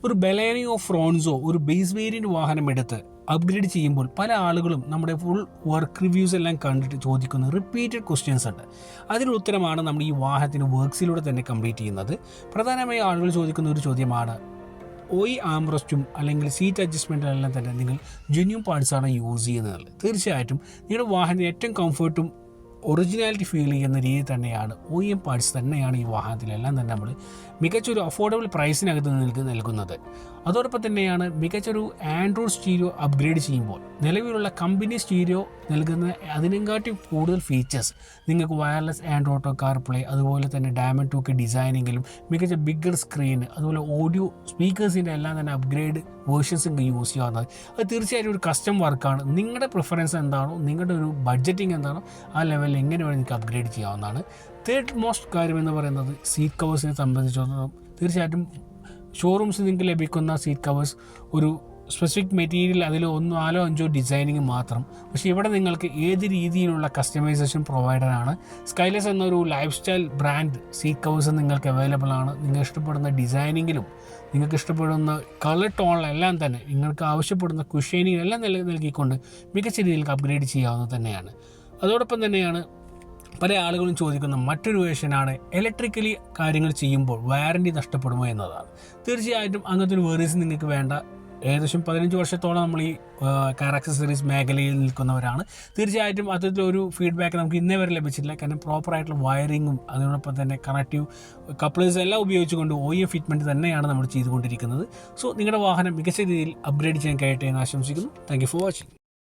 ഒരു ബലേനയോ ഫ്രോൺസോ ഒരു base variant വാഹനം എടുത്ത് അപ്ഗ്രേഡ് ചെയ്യുമ്പോൾ പല ആളുകളും നമ്മുടെ ഫുൾ വർക്ക് റിവ്യൂസ് എല്ലാം കണ്ടിട്ട് ചോദിക്കുന്ന റിപ്പീറ്റഡ് ക്വസ്റ്റ്യൻസ് ഉണ്ട്. അതിന് ഉത്തരമാണ് നമ്മൾ ഈ വാഹനത്തിന് വർക്ക്സിലൂടെ തന്നെ കംപ്ലീറ്റ് ചെയ്യുന്നത്. പ്രധാനമായും ആളുകൾ ചോദിക്കുന്ന ഒരു ചോദ്യമാണ്, ഓയി ആംറസ്റ്റും അല്ലെങ്കിൽ സീറ്റ് അഡ്ജസ്റ്റ്മെൻറ്റിലെല്ലാം തന്നെ നിങ്ങൾ ജെന്യൂൻ പാർട്സാണ് യൂസ് ചെയ്യുന്നത്. തീർച്ചയായിട്ടും നിങ്ങളുടെ വാഹനത്തിന് ഏറ്റവും കംഫർട്ടും ഒറിജിനാലിറ്റി ഫീൽ ചെയ്യുന്ന രീതി തന്നെയാണ് OEM പാർട്സ് തന്നെയാണ് ഈ വാഹനത്തിലെല്ലാം തന്നെ നമ്മൾ മികച്ചൊരു അഫോർഡബിൾ പ്രൈസിനകത്ത് നിങ്ങൾക്ക് നൽകുന്നത്. അതോടൊപ്പം തന്നെയാണ് മികച്ചൊരു ആൻഡ്രോയിഡ് സ്റ്റീരിയോ അപ്ഗ്രേഡ് ചെയ്യുമ്പോൾ നിലവിലുള്ള കമ്പനി സ്റ്റീരിയോ നൽകുന്ന അതിനെക്കാട്ടി കൂടുതൽ ഫീച്ചേഴ്സ് നിങ്ങൾക്ക് വയർലെസ് ആൻഡ് ഓട്ടോ കാർപ്ലേ, അതുപോലെ തന്നെ ഡയമണ്ട് 2K ഡിസൈനിങ്ങിലും മികച്ച ബിഗ്ഗർ സ്ക്രീൻ, അതുപോലെ ഓഡിയോ സ്പീക്കേഴ്സിൻ്റെ എല്ലാം തന്നെ അപ്ഗ്രേഡ് വേർഷൻസ് നിങ്ങൾക്ക് യൂസ് ചെയ്യാവുന്നത്. അത് തീർച്ചയായിട്ടും ഒരു കസ്റ്റം വർക്കാണ്. നിങ്ങളുടെ പ്രിഫറൻസ് എന്താണോ, നിങ്ങളുടെ ഒരു ബഡ്ജറ്റിംഗ് എന്താണോ ആ ലെവലിൽ എങ്ങനെ വേണമെങ്കിൽ നിങ്ങൾക്ക് അപ്ഗ്രേഡ് ചെയ്യാവുന്നതാണ്. തേർഡ് മോസ്റ്റ് കാര്യം എന്ന് പറയുന്നത് സീറ്റ് കവേഴ്സിനെ സംബന്ധിച്ചിടത്തോളം തീർച്ചയായിട്ടും ഷോറൂംസ് നിങ്ങൾക്ക് ലഭിക്കുന്ന സീറ്റ് കവേഴ്സ് ഒരു സ്പെസിഫിക് മെറ്റീരിയൽ, അതിൽ 4 5 ഡിസൈനിങ് മാത്രം. പക്ഷേ ഇവിടെ നിങ്ങൾക്ക് ഏത് രീതിയിലുള്ള കസ്റ്റമൈസേഷൻ പ്രൊവൈഡറാണ്. സ്കൈലെസ് എന്നൊരു life style brand seat covers നിങ്ങൾക്ക് അവൈലബിൾ ആണ്. നിങ്ങൾ ഇഷ്ടപ്പെടുന്ന ഡിസൈനിങ്ങിലും നിങ്ങൾക്ക് ഇഷ്ടപ്പെടുന്ന കളർ ടോണിലെല്ലാം തന്നെ നിങ്ങൾക്ക് ആവശ്യപ്പെടുന്ന കുഷനിങ്ങിലെല്ലാം നൽകിക്കൊണ്ട് മികച്ച രീതിയിൽ അപ്ഗ്രേഡ് ചെയ്യാവുന്നത് തന്നെയാണ്. അതോടൊപ്പം തന്നെയാണ് പല ആളുകളും ചോദിക്കുന്ന മറ്റൊരു വേർഷനാണ് ഇലക്ട്രിക്കലി കാര്യങ്ങൾ ചെയ്യുമ്പോൾ വാറൻറ്റി നഷ്ടപ്പെടുമോ എന്നതാണ്. തീർച്ചയായിട്ടും അങ്ങനത്തെ ഒരു വേർഷൻ നിങ്ങൾക്ക് വേണ്ട. ഏകദേശം 15 വർഷത്തോളം നമ്മൾ ഈ കാർ ആക്സസറീസ് മേഖലയിൽ നിൽക്കുന്നവരാണ്. തീർച്ചയായിട്ടും അത്തരത്തിലൊരു ഫീഡ്ബാക്ക് നമുക്ക് ഇന്നേ വരെ ലഭിച്ചിട്ടില്ല. കാരണം പ്രോപ്പറായിട്ടുള്ള വയറിങ്ങും അതിനോടൊപ്പം തന്നെ കണക്റ്റീവ് കപ്പിൾസ് എല്ലാം ഉപയോഗിച്ചുകൊണ്ട് OEM ഫിറ്റ്മെൻറ്റ് തന്നെയാണ് നമ്മൾ ചെയ്തുകൊണ്ടിരിക്കുന്നത്. സോ നിങ്ങളുടെ വാഹനം മികച്ച രീതിയിൽ അപ്ഗ്രേഡ് ചെയ്യാൻ കഴിയട്ടെ എന്ന് ആശംസിക്കുന്നു. Thank you for watching.